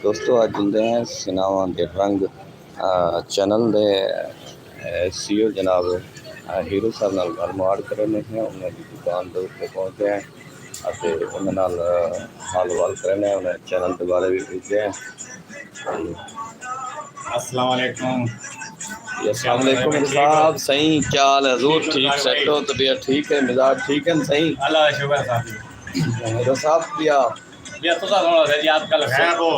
दोस्तों अज ਹੁੰਦੇ हैं सिनावा के रंग चैनल के सीओ जनाब हीरो साहब नाल गलबात कर रहे हैं। उन्होंने दुकान के उत्ते पहुँचे हैं और उन्होंने हाल वाल करने उन्हें चैनल के बारे भी पूछे हैं। अस्सलाम वालेकुम। अस्सलाम वालेकुम साहब, सही क्या हाल है? हजूर ठीक सेट हो? तबीयत ठीक है? मिजाज ठीक है? सही अल्लाह का शुक्र साहब। हीरो साहब पिया ये तो सुनो जी आजकल है वो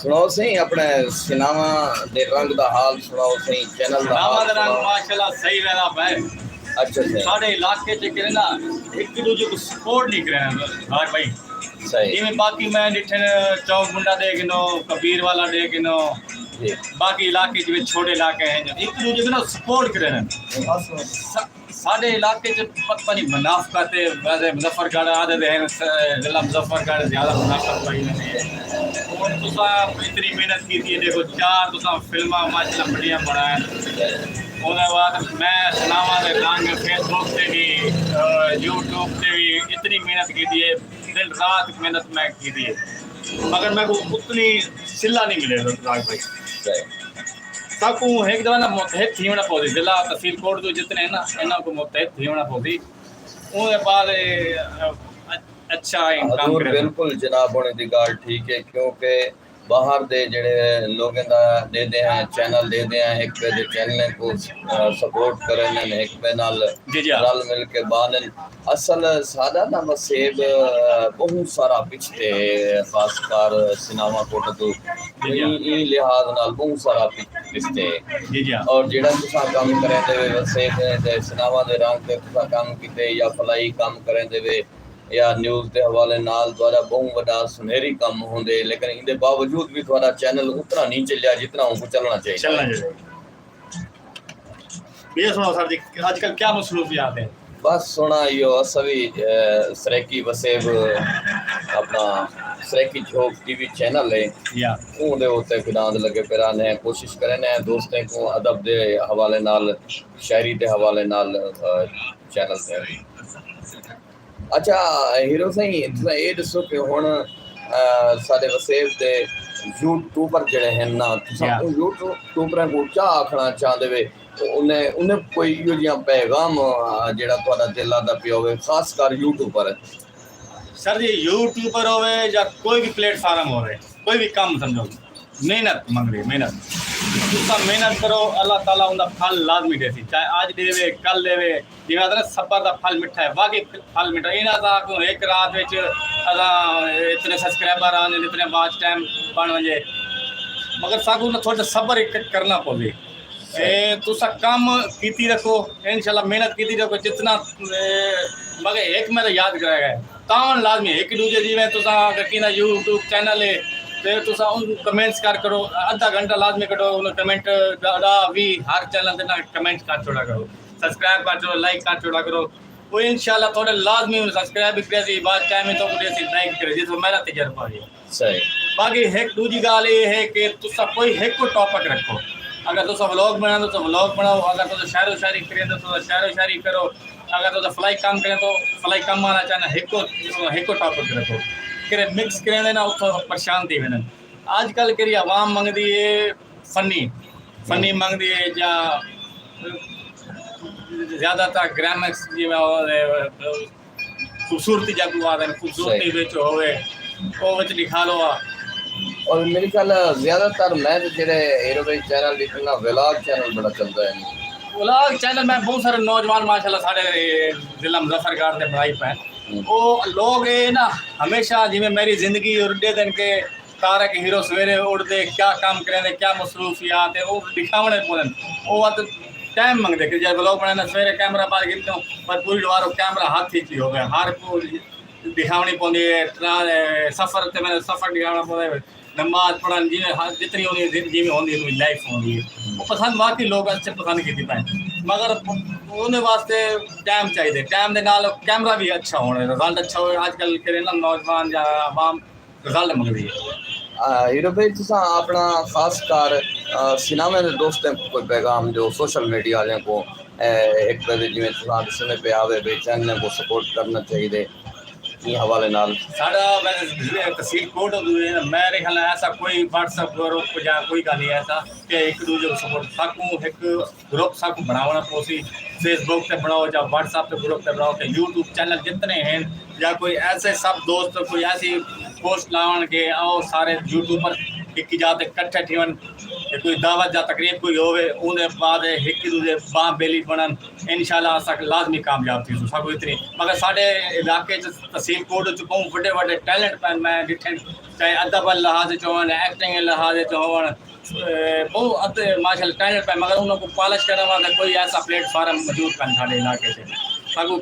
सुनाओ सही अपने सिनावा दे रंग दा हाल सुनाओ सही चैनल दा हाल नामा रंग सुनाओ। माशाल्लाह सही रहना पे। अच्छा सही साढ़े इलाके च करे ना एक दूजे को सपोर्ट नहीं करे हर भाई सही जिमें बाकी मैं डिठन चौक मुंडा दे गिनो कबीर वाला दे गिनो जी बाकी इलाके जिमें छोटे इलाके हैं जो एक दूजे को ना सपोर्ट करे साढ़े इलाके च पता नहीं मुनाफकत है वैसे मुजफ्फरगढ़ आदत है जिला मुजफ्फरगढ़ ज़्यादा मुनाफकत पाई जाती है और तुसा इतनी मेहनत की थी देखो चार तुसा फिल्मा माशाल्लाह बढ़िया बनाए उसके बाद मैं सुनावा के रंग फेसबुक से भी यूट्यूब से भी इतनी मेहनत की थी दिन रात मेहनत मैं की थी मगर मैं को उतनी सिला नहीं मिले राज भाई सही सबको एक दफ़ा ना मुतहद थी होना पौधी जिला तहसील कोर्ट जो जितने हैं ना इन्हों को मुतहद थी होना पौधी उसके बाद अच्छा इनकम हजूर करे बिल्कुल जनाब होने की गल ठीक है क्योंकि बाहर दे जड़े लोगों का दे दे हैं चैनल दे दे हैं एक पे दे चैनल को सपोर्ट करें एक पे नाल जी जी रल मिल के बानन असल सादा ना मसेब बहुत सारा पिछते खासकर सिनेमा कोट तो ई लिहाज नाल बहुत सारा पिछते जी जी और जेड़ा तुसा काम करें दे वसेब दे सिनेमा दे रंग ते तुसा काम कीते या फलाई काम करें दे या न्यूज़ के हवाले नाल द्वारा बहुत बड़ा सुनहरी काम होंगे लेकिन इनके बावजूद भी थोड़ा चैनल उतना नहीं चलिया जितना उनको चलना चाहिए। ये सुनो सर जी आजकल क्या मसरूफियात है बस सुना यो सभी सरेकी वसेब अपना सरेकी झोंक टीवी चैनल है या उनके उत्ते फिरान लगे फिराने कोशिश करें दोस्तों को अदब के हवाले नाल शायरी के हवाले नाल चैनल से। अच्छा हीरो साईं तुसें ये दसो कि हुण साडे वसेब दे यूट्यूबर जेह्ड़े हैं ना तुसां यूट्यूबरें को क्या आखना चाहते वे उन्हें उन्हें कोई इहो जिहा पैगाम जेह्ड़ा तुहाडा दिल आंदा पिया होवे खासकर यूट्यूबर सर जी यूट्यूबर होवे या कोई भी प्लेटफार्म होवे कोई भी काम समझो मेहनत मंग रही मेहनत तुसा मेहनत करो अल्लाह ताला उनका फल लाजमी देसी चाहे आज देवे कल देवे जिवें आखदे ना सबर का फल मिठा है वाकई फल मिठा इन्हां दा एक रात विच इतने सब्सक्राइबर आने इतने वॉच टाइम बन वजे मगर साकू ना थोड़ा सबर करना पवे तुसा काम कीती रखो इंशाल्लाह मेहनत कीती रखो जितना मगर एक मेरा याद कराया तावन लाजमी एक दूजे जिवें तुसा कि यूट्यूब चैनल है तो तुसा उन कमेंट्स करो आधा घंटा लाजमी करो उन कमेंट भी हर चैनल ना कमेंट कर छोड़ा करो सब्सक्राइब कर छोड़ो लाइक कर छोड़ा करो वो इंशाल्लाह थोड़े लाजमी सब्सक्राइब भी करे बाद टाइम में तो लाइक करे जिस मेरा तजर्बा है सही। बाकी एक दूसरी गाल ये है कि तुसा कोई एक टॉपिक रखो अगर तुसा व्लॉग बनाओ तो व्लॉग बनाओ अगर तुसा शायरो शायरी करें तो शायरो शायरी करो अगर तुसा फ्लाई काम करें तो फ्लाई काम आना चाहना एक टॉपिक रखो कि मिक्स करें ना उतो परेशान थी वञनि अजकल कहिड़ी आवाम मंगदी है फनी मंगदी है या ज़्यादातर ग्रामर्स खूबसूरती जाकू आदन खूबसूरती विच होवे ओ विच लिखा लो और मेरे ख्याल ज्यादातर मैं तो जेड़े हीरो भाई चैनल देखना व्लॉग चैनल बड़ा चलता है व्लॉग चैनल में बहुत सारे नौजवान माशाल्लाह साढ़े जिला मुजफ्फरगढ़ के बनाई पे वो लोग ये ना हमेशा जिमें मेरी जिंदगी उड़े दिन के तारक हीरो सवेरे उड़ते क्या काम करें क्या मसरूफियात है वो दिखावने पौधन वो टाइम मंगते कि जब ब्लॉग बनाना सवेरे कैमरा बाहर गिरते हो पर पूरी वारो कैमरा हाथ ही हो गया हर को दिखावनी पौंदी है सफ़र ते मैंने सफ़र दिखाना पौंदा है नमाज पढ़न जिमें जितनी होनी जिमें होंगी लाइफ होंगी वो पसंद वाकई लोग अच्छे पसंद की पाए मगर उन्हें वास्ते टाइम चाहिए टाइम के नाल कैमरा भी अच्छा होना रिजल्ट अच्छा हो आजकल के ना नौजवान या आवाम रिजल्ट मंगती है। हीरो भाई तुसा अपना खासकर सिनेमा के दोस्तों को कोई पैगाम जो सोशल मीडिया वाले को एक जिमें तुसा दसने पे आवे भाई चैनल को सपोर्ट करना चाहिए की हवाले नाल साढ़ा वैसे तहसील कोट मेरे ख्याल ऐसा कोई व्हाट्सएप ग्रुप या कोई गल नहीं ऐसा कि एक दूजे को सपोर्ट साकू एक ग्रुप साकू बनावना पोसी फेसबुक पे बनाओ या व्हाट्सएप पे ग्रुप पे बनाओ कि यूट्यूब चैनल जितने हैं या कोई ऐसे सब दोस्त कोई ऐसी पोस्ट लावन के आओ सारे यूट्यूब पर एक जाते कट्ठे थीवन कोई दावत या तकरीब कोई होवे उनके बाद एक दूजे बाह बेली बनन इंशाल्लाह अस लाजमी कामयाब थी साकू इतनी मगर साढ़े इलाके तहसील कोट च बहुत बड़े बड़े टैलेंट पैन मैं डिठे चाहे अदब लिहाज चवन एक्टिंग लिहाज चवन बहुत अद माशाल्लाह टैलेंट पैन मगर उनको पॉलिश करने वाला कोई ऐसा प्लेटफार्म मौजूद पैन साढ़े इलाके से साकू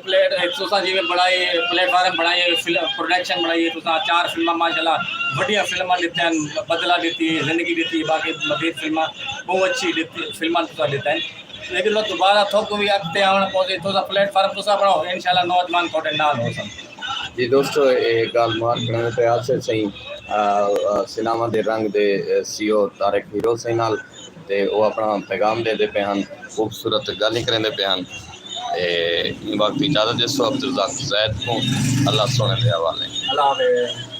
तुसा जिमें बड़ाई प्लेटफार्म बनाई प्रोडक्शन बनाई तुसा 4 फिल्म माशाल्लाह बढ़िया फिल्म दिते बदला दी जिंदगी दी बाकी मजीद फिल्म बहुत अच्छी दी फिल्म तुसा दिते लेकिन लोग दोबारा थोक भी अगते आने पहुंचे तुसा प्लेटफार्म तुसा बनाओ इंशाल्लाह नौजवान थोड़े नाल हो सन जी दोस्तों ये गल मान करने पे आसे सही सिनेमा दे रंग दे सीओ तारिक हीरो सही नाल ते वो अपना पैगाम दे पे हैं खूबसूरत गल करेंदे पे हैं वक्त इजाजत जिस अब्दुल रज़ाक ज़ैद को अल्लाह सोने के हवाले अल्लाह हाफ़िज़।